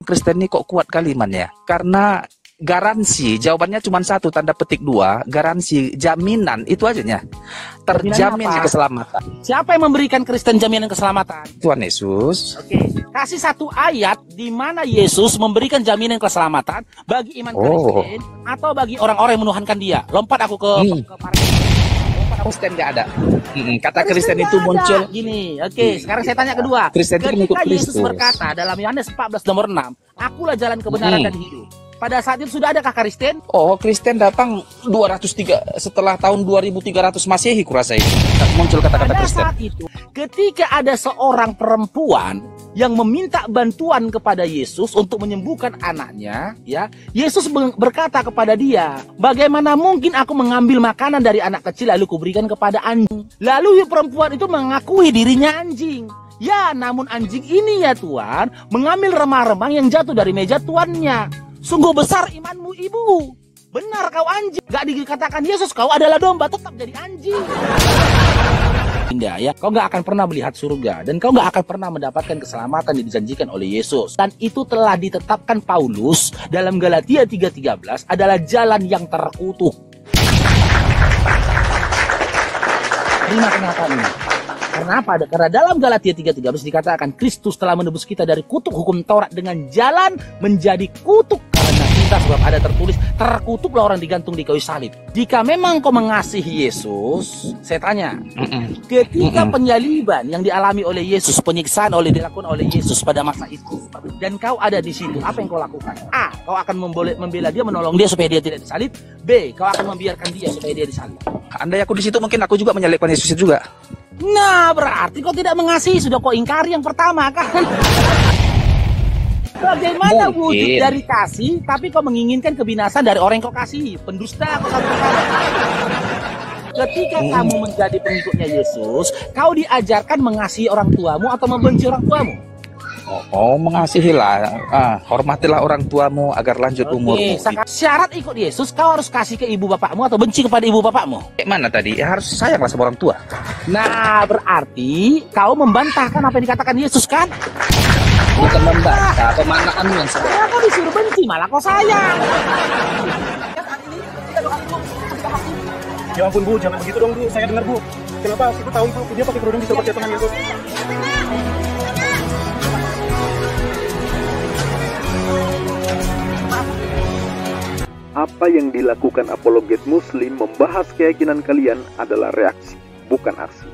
Kristen ini kok kuat kali imannya? Karena garansi, jawabannya cuma satu, tanda petik dua, garansi, jaminan, itu aja. Terjamin keselamatan. Siapa yang memberikan Kristen jaminan keselamatan? Tuhan Yesus. Oke, kasih satu ayat di mana Yesus memberikan jaminan keselamatan bagi iman Kristen atau bagi orang-orang yang menuhankan dia. Lompat aku ke Kristen nggak ada. Kata Kristen itu muncul gini. Oke, sekarang saya tanya kedua. Kristen itu mengikut Yesus Kristus. berkata dalam Yohanes 14 nomor 6, "Akulah jalan kebenaran dan hidup." Pada saat itu sudah adakah Kristen? Oh, Kristen datang 203 setelah tahun 2300 Masehi kurasa itu. Muncul kata-kata Kristen. Pada saat itu, ketika ada seorang perempuan yang meminta bantuan kepada Yesus untuk menyembuhkan anaknya, ya, Yesus berkata kepada dia, "Bagaimana mungkin aku mengambil makanan dari anak kecil lalu kuberikan kepada anjing?" Lalu perempuan itu mengakui dirinya anjing. Ya, namun anjing ini ya Tuhan, mengambil remah-remah yang jatuh dari meja tuannya. Sungguh besar imanmu, ibu. Benar kau anjing. Gak dikatakan Yesus kau adalah domba, tetap jadi anjing. Indah ya, kau gak akan pernah melihat surga dan kau gak akan pernah mendapatkan keselamatan yang dijanjikan oleh Yesus. Dan itu telah ditetapkan Paulus dalam Galatia 3:13 adalah jalan yang terkutuk. Terima kenyataan ini. Karena apa? Karena dalam Galatia 3:13 dikatakan Kristus telah menebus kita dari kutuk hukum Taurat dengan jalan menjadi kutuk karena kita, sebab ada tertulis, terkutuklah orang digantung di kayu salib. Jika memang kau mengasihi Yesus, saya tanya, ketika penyaliban yang dialami oleh Yesus, penyiksaan dilakukan oleh Yesus pada masa itu, dan kau ada di situ, apa yang kau lakukan? A, kau akan membela dia, menolong dia supaya dia tidak disalib. B, kau akan membiarkan dia supaya dia disalib. Andai aku di situ, mungkin aku juga menyalibkan Yesus juga. Nah, berarti kau tidak mengasihi, sudah kau ingkari yang pertama kan? Bagaimana wujud dari kasih, tapi kau menginginkan kebinasan dari orang yang kau kasihi? Pendusta kau satu kali. Ketika kamu menjadi pengikutnya Yesus, kau diajarkan mengasihi orang tuamu atau membenci orang tuamu? Mengasihilah, hormatilah orang tuamu agar lanjut umurmu. Syarat ikut Yesus, kau harus kasih ke ibu bapakmu atau benci kepada ibu bapakmu? Mana tadi? Ya, harus sayanglah sama orang tua. Nah, berarti kau membantahkan apa yang dikatakan Yesus kan? Bukan membantah, pemanaanmu yang salah. Ya, kau disuruh benci, malah kau sayang. Ya ampun Bu, jangan begitu dong Bu, saya dengar Bu. Kenapa? Aku tahu Ibu, dia pakai kerudung bisa percaya Tuhan Yesus. Apa yang dilakukan apologet muslim membahas keyakinan kalian adalah reaksi, bukan aksi.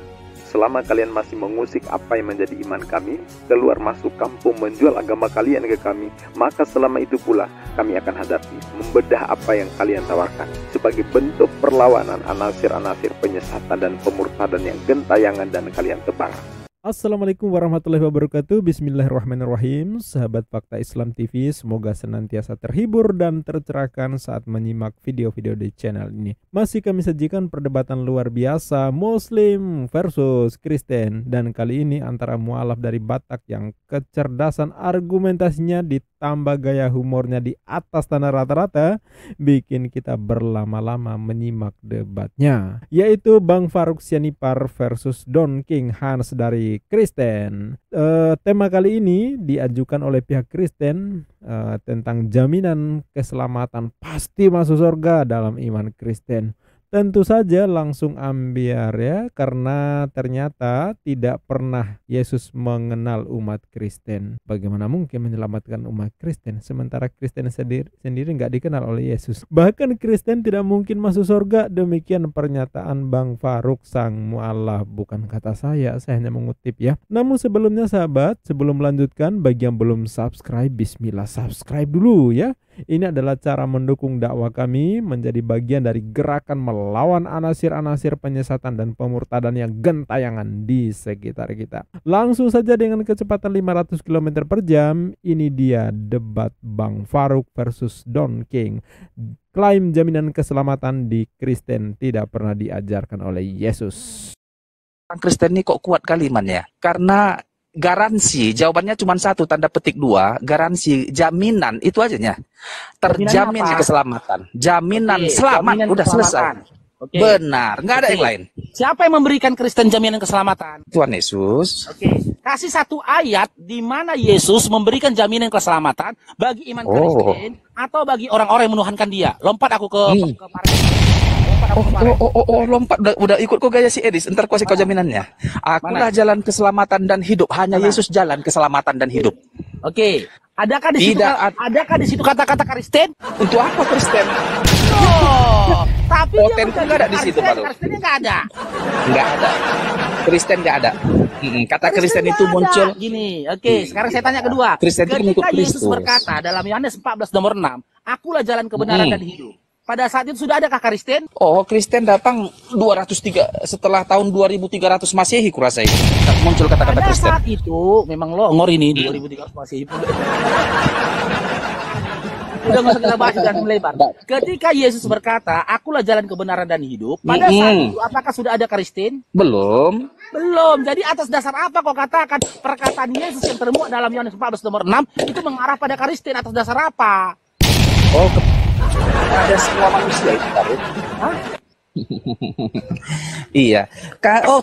Selama kalian masih mengusik apa yang menjadi iman kami, keluar masuk kampung menjual agama kalian ke kami, maka selama itu pula kami akan hadapi, membedah apa yang kalian tawarkan. Sebagai bentuk perlawanan anasir-anasir penyesatan dan pemurtadan yang gentayangan dan kalian tebang. Assalamualaikum warahmatullahi wabarakatuh. Bismillahirrahmanirrahim. Sahabat Fakta Islam TV, semoga senantiasa terhibur dan tercerahkan saat menyimak video-video di channel ini. Masih kami sajikan perdebatan luar biasa Muslim versus Kristen, dan kali ini antara mualaf dari Batak yang kecerdasan argumentasinya ditambah gaya humornya di atas tanah rata-rata bikin kita berlama-lama menyimak debatnya, yaitu Bang Faruk Sianipar versus Don King Hans dari Kristen. Tema kali ini diajukan oleh pihak Kristen tentang jaminan keselamatan pasti masuk surga dalam iman Kristen. Tentu saja langsung ambiar ya, karena ternyata tidak pernah Yesus mengenal umat Kristen. Bagaimana mungkin menyelamatkan umat Kristen sementara Kristen sendiri nggak dikenal oleh Yesus? Bahkan Kristen tidak mungkin masuk surga. Demikian pernyataan Bang Faruk sang mualaf, bukan kata saya hanya mengutip ya. Namun sebelumnya sahabat, sebelum melanjutkan, bagi yang belum subscribe, bismillah subscribe dulu ya. Ini adalah cara mendukung dakwah kami menjadi bagian dari gerakan melawan anasir-anasir penyesatan dan pemurtadan yang gentayangan di sekitar kita. Langsung saja dengan kecepatan 500 km per jam, ini dia debat Bang Faruk versus Don King. Klaim jaminan keselamatan di Kristen tidak pernah diajarkan oleh Yesus. Kristen ini kok kuat kali imannya? Karena garansi, jawabannya cuma satu, tanda petik dua, garansi, jaminan, itu aja. Terjamin keselamatan, jaminan selamat, udah selesai. Oke. Benar, nggak ada Oke. yang lain. Siapa yang memberikan Kristen jaminan keselamatan? Tuhan Yesus. Oke. Kasih satu ayat di mana Yesus memberikan jaminan keselamatan bagi iman Oh. Kristen atau bagi orang-orang yang menuhankan Dia. Lompat aku ke Lompat aku ke Paret. Lompat udah ikut kok gaya si Edis. Ntar kau kasih kau jaminannya. Akulah jalan keselamatan dan hidup. Hanya Yesus jalan keselamatan dan hidup. Oke. Adakah di situ adakah di situ kata-kata Kristen? Untuk apa Kristen? Oh, tapi Oten dia tuh nggak ada di situ, Pak. Kristennya nggak ada. Nggak ada. Kristen nggak ada. Kata Kristen itu nggak muncul. ada. Gini, oke. Sekarang saya tanya kedua. Kristen itu mengikut Ketika Yesus Kristus. berkata dalam Yohanes 14 nomor 6, "Akulah jalan kebenaran dan hidup." Pada saat itu sudah adakah Kristen? Oh, Kristen datang 203 setelah tahun 2300 Masehi kurasa itu. Muncul kata-kata Pada Kristen. saat itu memang longor ini 2300 masih udah nggak usah kita bahas dan melebar. Ketika Yesus berkata, "Akulah jalan kebenaran dan hidup," pada saat itu apakah sudah ada Kristen? Belum. Belum. Jadi atas dasar apa kau katakan perkataan Yesus yang termuat dalam Yohanes 14 nomor 6 itu mengarah pada Kristen? Atas dasar apa? Oh, ada semua manusia itu Paru. Hah? Iya.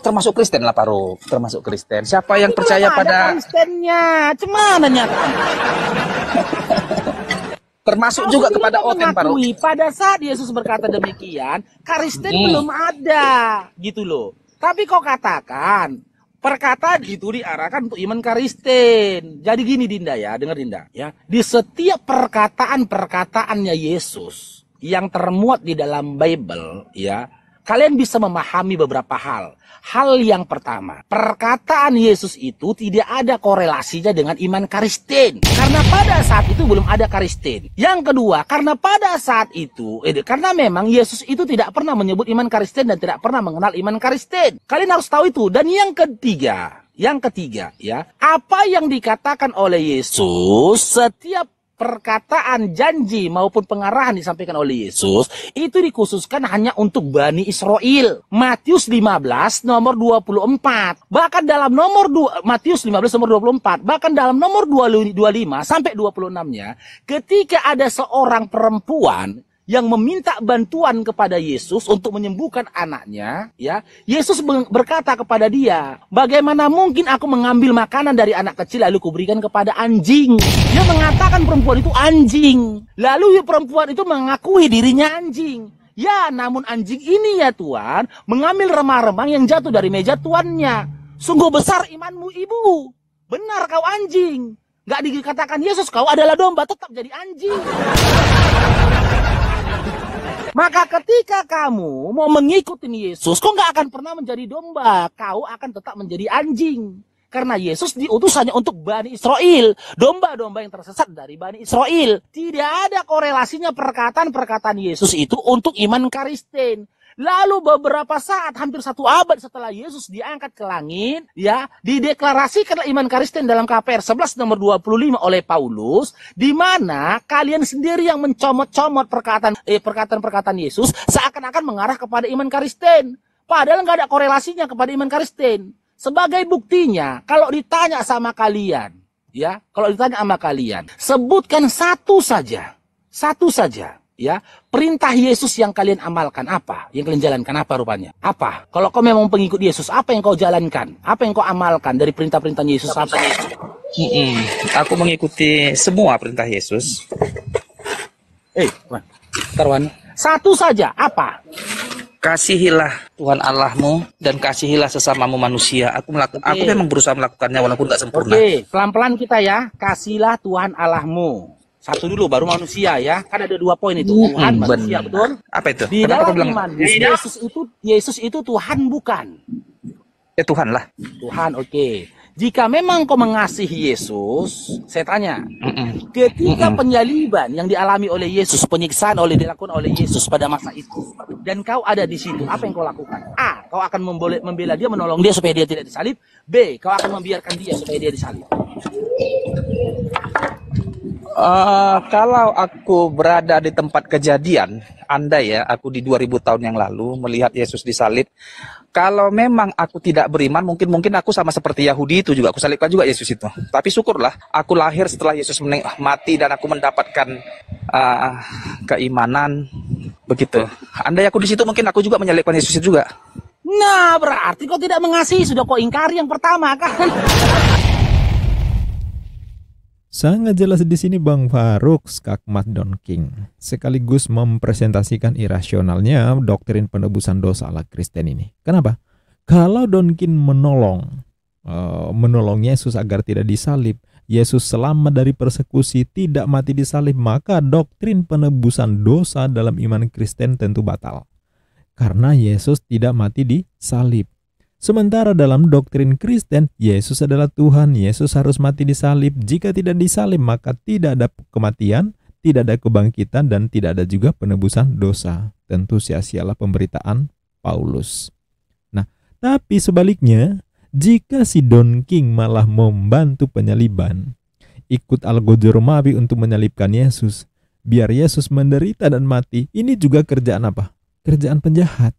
Termasuk Kristen lah Paru. Termasuk Kristen. Siapa yang Itu percaya belum ada pada Kristennya. Cuman nyata. termasuk juga kepada Oten Paru. Mengakui pada saat Yesus berkata demikian, Kristen belum ada, gitu loh. Tapi kau katakan perkataan itu diarahkan untuk iman Kristen. Jadi gini Dinda ya, dengar Dinda ya. Di setiap perkataan-perkataannya Yesus yang termuat di dalam Bible ya, kalian bisa memahami beberapa hal. Hal yang pertama, perkataan Yesus itu tidak ada korelasinya dengan iman Kristen. Karena pada saat itu belum ada Kristen. Yang kedua, karena pada saat itu, karena memang Yesus itu tidak pernah menyebut iman Kristen dan tidak pernah mengenal iman Kristen. Kalian harus tahu itu. Dan yang ketiga ya, apa yang dikatakan oleh Yesus, setiap perkataan janji maupun pengarahan disampaikan oleh Yesus itu dikhususkan hanya untuk Bani Israel. Matius 15 nomor 24. Bahkan dalam Matius 15 nomor 24, bahkan dalam nomor 25 sampai 26-nya, ketika ada seorang perempuan yang meminta bantuan kepada Yesus untuk menyembuhkan anaknya, ya, Yesus berkata kepada dia, "Bagaimana mungkin aku mengambil makanan dari anak kecil lalu kuberikan kepada anjing?" Dia mengatakan perempuan itu anjing. Lalu perempuan itu mengakui dirinya anjing. Ya, namun anjing ini ya Tuhan, mengambil remah-remah yang jatuh dari meja tuannya. Sungguh besar imanmu ibu. Benar kau anjing. Gak dikatakan Yesus kau adalah domba, tetap jadi anjing. Maka ketika kamu mau mengikuti Yesus, kau nggak akan pernah menjadi domba. Kau akan tetap menjadi anjing. Karena Yesus diutus hanya untuk Bani Israel. Domba-domba yang tersesat dari Bani Israel. Tidak ada korelasinya perkataan-perkataan Yesus itu untuk iman Kristen. Lalu beberapa saat, hampir 1 abad setelah Yesus diangkat ke langit, ya, dideklarasikan iman Kristen dalam KPR 11 nomor 25 oleh Paulus, di mana kalian sendiri yang mencomot-comot perkataan Yesus seakan-akan mengarah kepada iman Kristen. Padahal nggak ada korelasinya kepada iman Kristen. Sebagai buktinya, kalau ditanya sama kalian, ya, sebutkan satu saja. Ya, perintah Yesus yang kalian amalkan apa? Yang kalian jalankan apa rupanya? Apa? Kalau kau memang pengikut Yesus, apa yang kau jalankan? Apa yang kau amalkan dari perintah-perintah Yesus? Apa? Aku mengikuti semua perintah Yesus. Tarwan. Satu saja, apa? Kasihilah Tuhan Allahmu dan kasihilah sesamamu manusia. Aku memang berusaha melakukannya walaupun tak sempurna. Oke, pelan-pelan kita ya. Kasihilah Tuhan Allahmu. Satu dulu baru manusia ya. Kan ada 2 poin itu. Tuhan, manusia, betul? Apa itu? Di dalam iman, Yesus itu Tuhan bukan? Ya Tuhan lah. Tuhan, oke. Jika memang kau mengasihi Yesus, saya tanya, ketika penyaliban yang dialami oleh Yesus, penyiksaan dilakukan oleh Yesus pada masa itu, dan kau ada di situ, apa yang kau lakukan? A, kau akan membela dia, menolong dia supaya dia tidak disalib. B, kau akan membiarkan dia supaya dia disalib. Kalau aku berada di tempat kejadian, andai ya aku di 2000 tahun yang lalu melihat Yesus disalib, kalau memang aku tidak beriman, mungkin aku sama seperti Yahudi itu juga, aku salibkan juga Yesus itu. Tapi syukurlah, aku lahir setelah Yesus mati dan aku mendapatkan keimanan Begitu. Andai aku di situ mungkin aku juga menyalibkan Yesus juga. Nah, berarti kau tidak mengasihi, sudah kau ingkari yang pertama kan? Sangat jelas di sini Bang Faruk Skakmat Don King sekaligus mempresentasikan irasionalnya doktrin penebusan dosa ala Kristen ini. Kenapa? Kalau Don King menolong Yesus agar tidak disalib, Yesus selamat dari persekusi, tidak mati disalib, maka doktrin penebusan dosa dalam iman Kristen tentu batal. Karena Yesus tidak mati disalib. Sementara dalam doktrin Kristen, Yesus adalah Tuhan, Yesus harus mati disalib. Jika tidak disalib, maka tidak ada kematian, tidak ada kebangkitan, dan tidak ada juga penebusan dosa. Tentu sia-sialah pemberitaan Paulus. Nah, tapi sebaliknya, jika si Don King malah membantu penyaliban, ikut Al-Ghazali Romawi untuk menyalibkan Yesus, biar Yesus menderita dan mati, ini juga kerjaan apa? Kerjaan penjahat,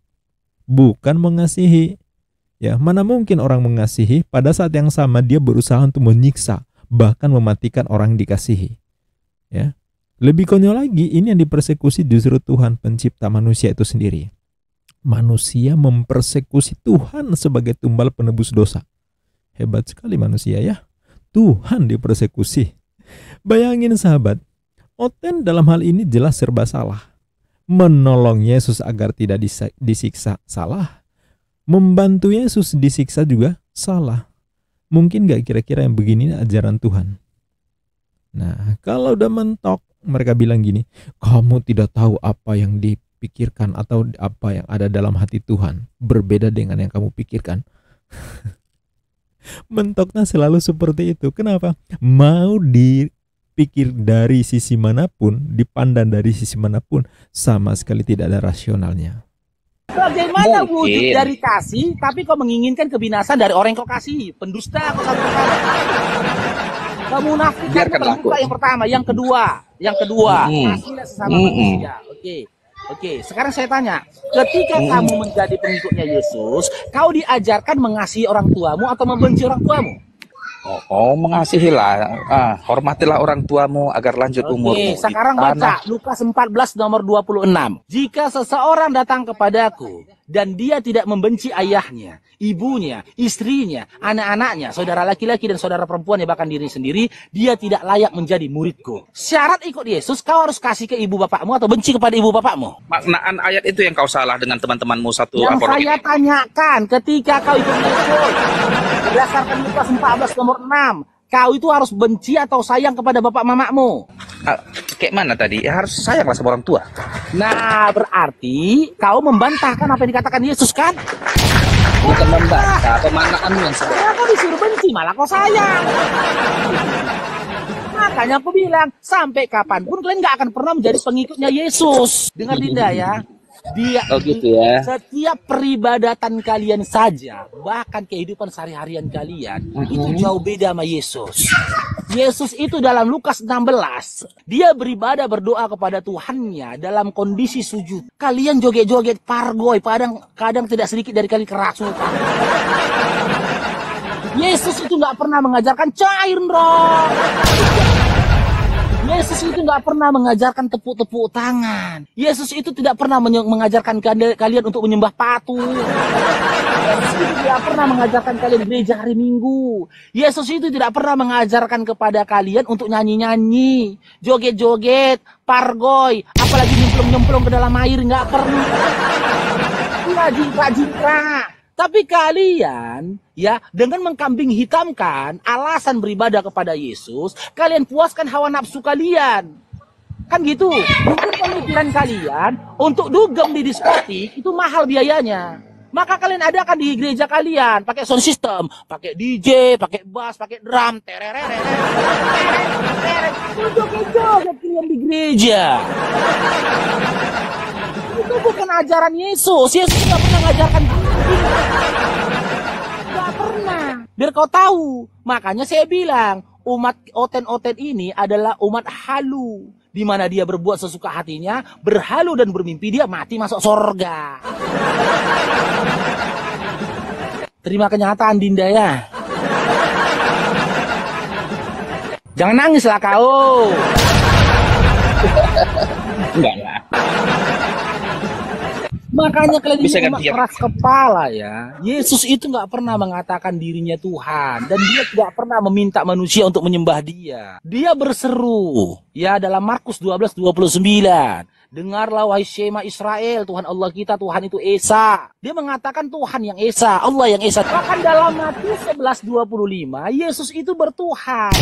bukan mengasihi. Ya, mana mungkin orang mengasihi pada saat yang sama dia berusaha untuk menyiksa, bahkan mematikan orang yang dikasihi. Ya. Lebih konyol lagi, ini yang dipersekusi justru Tuhan pencipta manusia itu sendiri. Manusia mempersekusi Tuhan sebagai tumbal penebus dosa. Hebat sekali manusia ya. Tuhan dipersekusi. Bayangin sahabat, Oten dalam hal ini jelas serba salah. Menolong Yesus agar tidak disiksa salah. Membantu Yesus disiksa juga salah. Mungkin gak kira-kira yang begini ajaran Tuhan? Nah, kalau udah mentok, mereka bilang gini, kamu tidak tahu apa yang dipikirkan atau apa yang ada dalam hati Tuhan. Berbeda dengan yang kamu pikirkan. Mentoknya selalu seperti itu. Kenapa? Mau dipikir dari sisi manapun, dipandang dari sisi manapun, sama sekali tidak ada rasionalnya. Bagaimana wujud dari kasih, tapi kau menginginkan kebinasan dari orang yang kau kasih? Pendusta, kau satu kali. Kamu munafik, terbuka yang pertama, yang kedua, kasihlah sesama manusia. Oke. Sekarang saya tanya, ketika kamu menjadi pengikutnya Yesus, kau diajarkan mengasihi orang tuamu atau membenci orang tuamu? Mengasihilah, hormatilah orang tuamu agar lanjut umurmu. Sekarang baca Lukas 14 nomor 26. Jika seseorang datang kepadaku dan dia tidak membenci ayahnya, ibunya, istrinya, anak-anaknya, saudara laki-laki dan saudara perempuannya, bahkan diri sendiri, dia tidak layak menjadi muridku. Syarat ikut Yesus, kau harus kasih ke ibu bapakmu atau benci kepada ibu bapakmu. Maknaan ayat itu yang kau salah dengan teman-temanmu satu. Yang saya tanyakan, ketika kau ikut Yesus, berdasarkan Lukas 14 nomor 6, kau itu harus benci atau sayang kepada bapak mamamu? Kayak mana tadi? Ya, harus sayanglah sama orang tua. Nah, berarti kau membantahkan apa yang dikatakan Yesus kan? Bukan membantah, pemanaanmu yang salah. Ya, kau disuruh benci, malah kau sayang. Makanya aku bilang, sampai kapanpun kalian gak akan pernah menjadi pengikutnya Yesus. Dengar Dinda ya. Dia gitu ya. Setiap peribadatan kalian saja, bahkan kehidupan sehari-harian kalian, itu jauh beda sama Yesus. Yesus itu dalam Lukas 16, dia beribadah berdoa kepada Tuhannya dalam kondisi sujud. Kalian joget-joget pargoi, kadang tidak sedikit dari kalian kerasukan. Yesus itu nggak pernah mengajarkan cair roh. Yesus itu nggak pernah mengajarkan tepuk-tepuk tangan. Yesus itu tidak pernah mengajarkan kalian untuk menyembah patung. Yesus itu tidak pernah mengajarkan kalian gereja hari Minggu. Yesus itu tidak pernah mengajarkan kepada kalian untuk nyanyi-nyanyi, joget-joget, pargoi, apalagi nyemplung-nyemplung ke dalam air, nggak pernah. Jingkrak. Tapi kalian, ya, dengan mengkambing hitamkan alasan beribadah kepada Yesus, kalian puaskan hawa nafsu kalian. Kan gitu. Mungkin pemikiran kalian untuk dugem di diskotik itu mahal biayanya. Maka kalian adakan di gereja kalian, pakai sound system, pakai DJ, pakai bass, pakai drum, joget-joget kalian di gereja. Itu bukan ajaran Yesus. Yesus tidak pernah mengajarkan nggak pernah. Biar kau tahu. Makanya saya bilang, umat Oten-Oten ini adalah umat halu, di mana dia berbuat sesuka hatinya, berhalu dan bermimpi dia mati masuk surga. Terima kenyataan Dinda ya. Jangan nangis lah kau. Enggak lah. Makanya kalian Bisa ini kan umat diam? keras kepala ya. Yesus itu nggak pernah mengatakan dirinya Tuhan. Dan dia tidak pernah meminta manusia untuk menyembah dia. Dia berseru ya dalam Markus 12:29. Dengarlah wahai Shema Israel, Tuhan Allah kita, Tuhan itu Esa. Dia mengatakan Tuhan yang Esa, Allah yang Esa. Bahkan dalam Matius 11:25, Yesus itu bertuhan.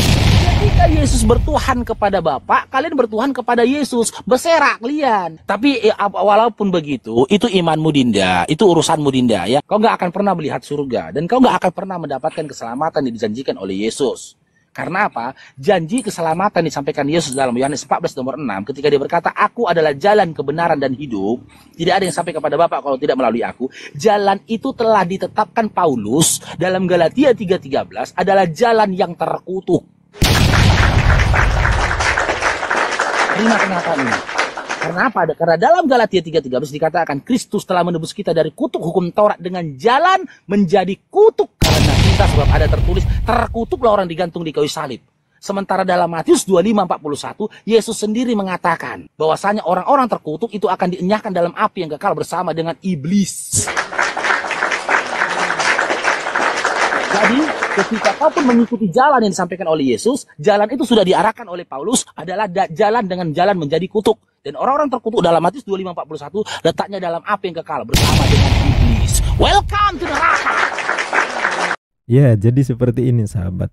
Ketika Yesus bertuhan kepada Bapa, kalian bertuhan kepada Yesus. Berserak kalian. Tapi walaupun begitu, itu imanmu Dinda, itu urusanmu Dinda ya. Kau nggak akan pernah melihat surga dan kau nggak akan pernah mendapatkan keselamatan yang dijanjikan oleh Yesus. Karena apa? Janji keselamatan disampaikan Yesus dalam Yohanes 14 nomor 6 ketika dia berkata, "Aku adalah jalan, kebenaran dan hidup. Tidak ada yang sampai kepada Bapa kalau tidak melalui aku." Jalan itu telah ditetapkan Paulus dalam Galatia 3:13 adalah jalan yang terkutuk. Terima kenyataan ini. Karena apa? Karena dalam Galatia 3:13 dikatakan Kristus telah menebus kita dari kutuk hukum Taurat dengan jalan menjadi kutuk karena kita, sebab ada tertulis terkutuklah orang digantung di kayu salib. Sementara dalam Matius 25:41 Yesus sendiri mengatakan bahwasanya orang-orang terkutuk itu akan dienyahkan dalam api yang kekal bersama dengan iblis. Jadi ketika kau pun mengikuti jalan yang disampaikan oleh Yesus, jalan itu sudah diarahkan oleh Paulus adalah jalan dengan jalan menjadi kutuk. Dan orang-orang terkutuk dalam Matius 25:41 letaknya dalam api yang kekal bersama dengan iblis. Welcome to neraka. Ya, jadi seperti ini sahabat.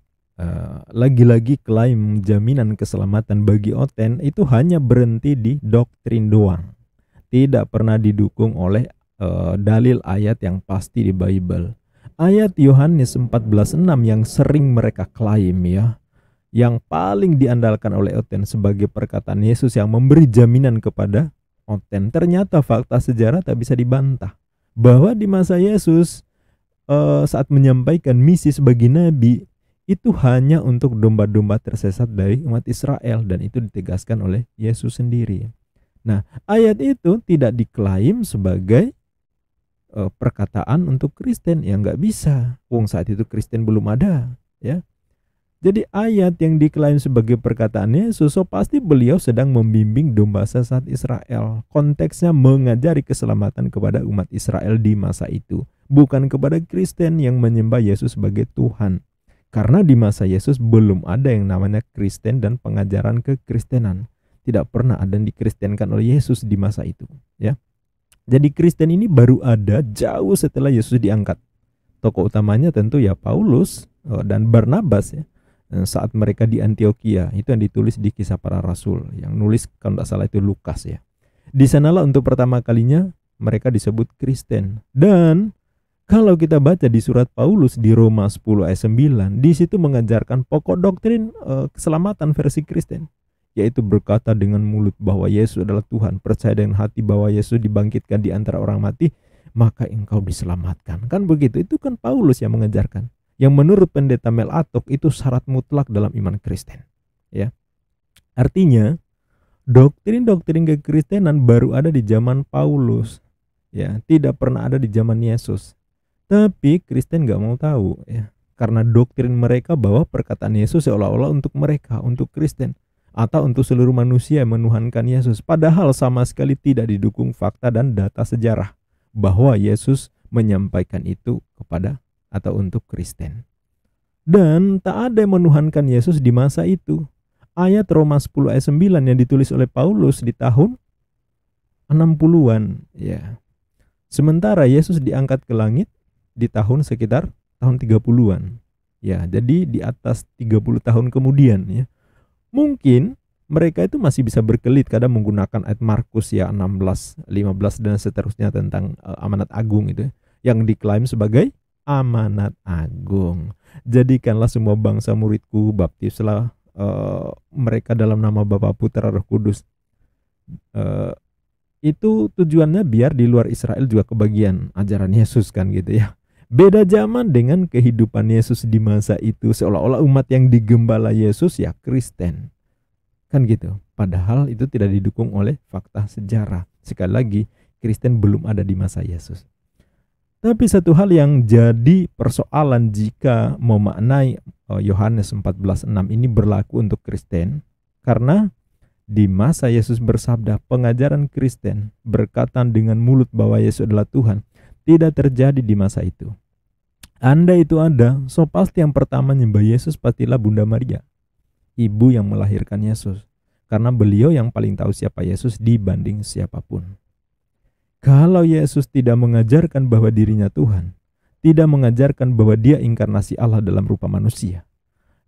Lagi-lagi klaim jaminan keselamatan bagi Oten itu hanya berhenti di doktrin doang. Tidak pernah didukung oleh dalil ayat yang pasti di Bible. Ayat Yohanes 14:6 yang sering mereka klaim ya, yang paling diandalkan oleh Oten sebagai perkataan Yesus yang memberi jaminan kepada Oten. Ternyata fakta sejarah tak bisa dibantah bahwa di masa Yesus saat menyampaikan misi sebagai nabi itu hanya untuk domba-domba tersesat dari umat Israel, dan itu ditegaskan oleh Yesus sendiri. Nah, ayat itu tidak diklaim sebagai perkataan untuk Kristen, ya nggak bisa. Wong saat itu Kristen belum ada, ya. Jadi ayat yang diklaim sebagai perkataan Yesus, so pasti beliau sedang membimbing domba sesat Israel. Konteksnya mengajari keselamatan kepada umat Israel di masa itu, bukan kepada Kristen yang menyembah Yesus sebagai Tuhan. Karena di masa Yesus belum ada yang namanya Kristen dan pengajaran kekristenan. Tidak pernah ada yang dikristenkan oleh Yesus di masa itu, ya. Jadi Kristen ini baru ada jauh setelah Yesus diangkat. Tokoh utamanya tentu ya Paulus dan Barnabas ya. Saat mereka di Antioquia, itu yang ditulis di Kisah Para Rasul. Yang nulis kalau tidak salah itu Lukas ya. Di sanalah untuk pertama kalinya mereka disebut Kristen. Dan kalau kita baca di surat Paulus di Roma 10 ayat 9, di situ mengajarkan pokok doktrin keselamatan versi Kristen, yaitu berkata dengan mulut bahwa Yesus adalah Tuhan, percaya dengan hati bahwa Yesus dibangkitkan di antara orang mati, maka engkau diselamatkan. Kan begitu, itu kan Paulus yang mengajarkan. Yang menurut pendeta Mel Atok itu syarat mutlak dalam iman Kristen. Ya, artinya doktrin-doktrin kekristenan baru ada di zaman Paulus. Ya, tidak pernah ada di zaman Yesus. Tapi Kristen nggak mau tahu, ya, karena doktrin mereka bahwa perkataan Yesus seolah-olah untuk mereka, untuk Kristen, atau untuk seluruh manusia yang menuhankan Yesus. Padahal sama sekali tidak didukung fakta dan data sejarah bahwa Yesus menyampaikan itu kepada atau untuk Kristen. Dan tak ada yang menuhankan Yesus di masa itu. Ayat Roma 10 ayat 9 yang ditulis oleh Paulus di tahun 60-an ya. Sementara Yesus diangkat ke langit di tahun sekitar tahun 30-an. Ya, jadi di atas 30 tahun kemudian ya. Mungkin mereka itu masih bisa berkelit kadang menggunakan ayat Markus ya 16, 15 dan seterusnya tentang amanat agung itu yang diklaim sebagai amanat agung. Jadikanlah semua bangsa muridku, baptislah mereka dalam nama Bapa, Putra, Roh Kudus. Itu tujuannya biar di luar Israel juga kebagian ajaran Yesus kan gitu ya. Beda zaman dengan kehidupan Yesus di masa itu, seolah-olah umat yang digembala Yesus ya Kristen. Kan gitu. Padahal itu tidak didukung oleh fakta sejarah. Sekali lagi, Kristen belum ada di masa Yesus. Tapi satu hal yang jadi persoalan jika memaknai Yohanes 14:6 ini berlaku untuk Kristen, karena Di masa Yesus bersabda, pengajaran Kristen berkatan dengan mulut bahwa Yesus adalah Tuhan tidak terjadi di masa itu. Andai itu ada, so pasti yang pertama nyembah Yesus pastilah Bunda Maria, ibu yang melahirkan Yesus, karena beliau yang paling tahu siapa Yesus dibanding siapapun. Kalau Yesus tidak mengajarkan bahwa dirinya Tuhan, tidak mengajarkan bahwa dia inkarnasi Allah dalam rupa manusia,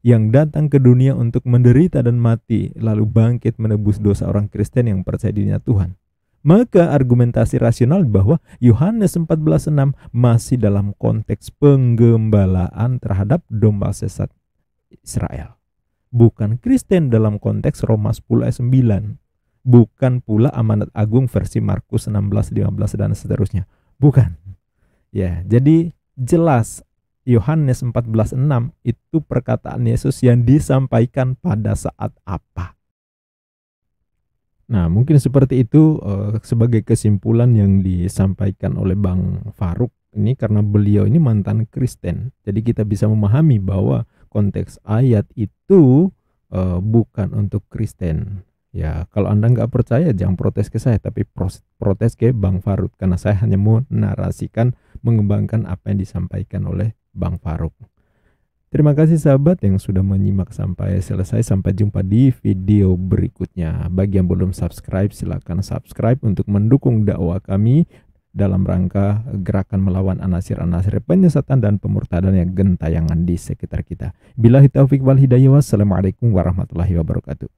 yang datang ke dunia untuk menderita dan mati, lalu bangkit menebus dosa orang Kristen yang percaya dirinya Tuhan, maka argumentasi rasional bahwa Yohanes 14:6 masih dalam konteks penggembalaan terhadap domba sesat Israel. Bukan Kristen dalam konteks Roma 10 ayat 9. Bukan pula amanat agung versi Markus 16:15 dan seterusnya. Bukan. Ya, jadi jelas Yohanes 14:6 itu perkataan Yesus yang disampaikan pada saat apa. Nah, mungkin seperti itu sebagai kesimpulan yang disampaikan oleh Bang Faruk ini, karena beliau ini mantan Kristen. Jadi kita bisa memahami bahwa konteks ayat itu bukan untuk Kristen. Ya, kalau Anda nggak percaya jangan protes ke saya, tapi protes ke Bang Faruk, karena saya hanya mau narasikan, mengembangkan apa yang disampaikan oleh Bang Faruk. Terima kasih sahabat yang sudah menyimak sampai selesai. Sampai jumpa di video berikutnya. Bagi yang belum subscribe, silakan subscribe untuk mendukung dakwah kami dalam rangka gerakan melawan anasir-anasir penyesatan dan pemurtadan yang gentayangan di sekitar kita. Billahi taufiq wal hidayah. Wassalamualaikum warahmatullahi wabarakatuh.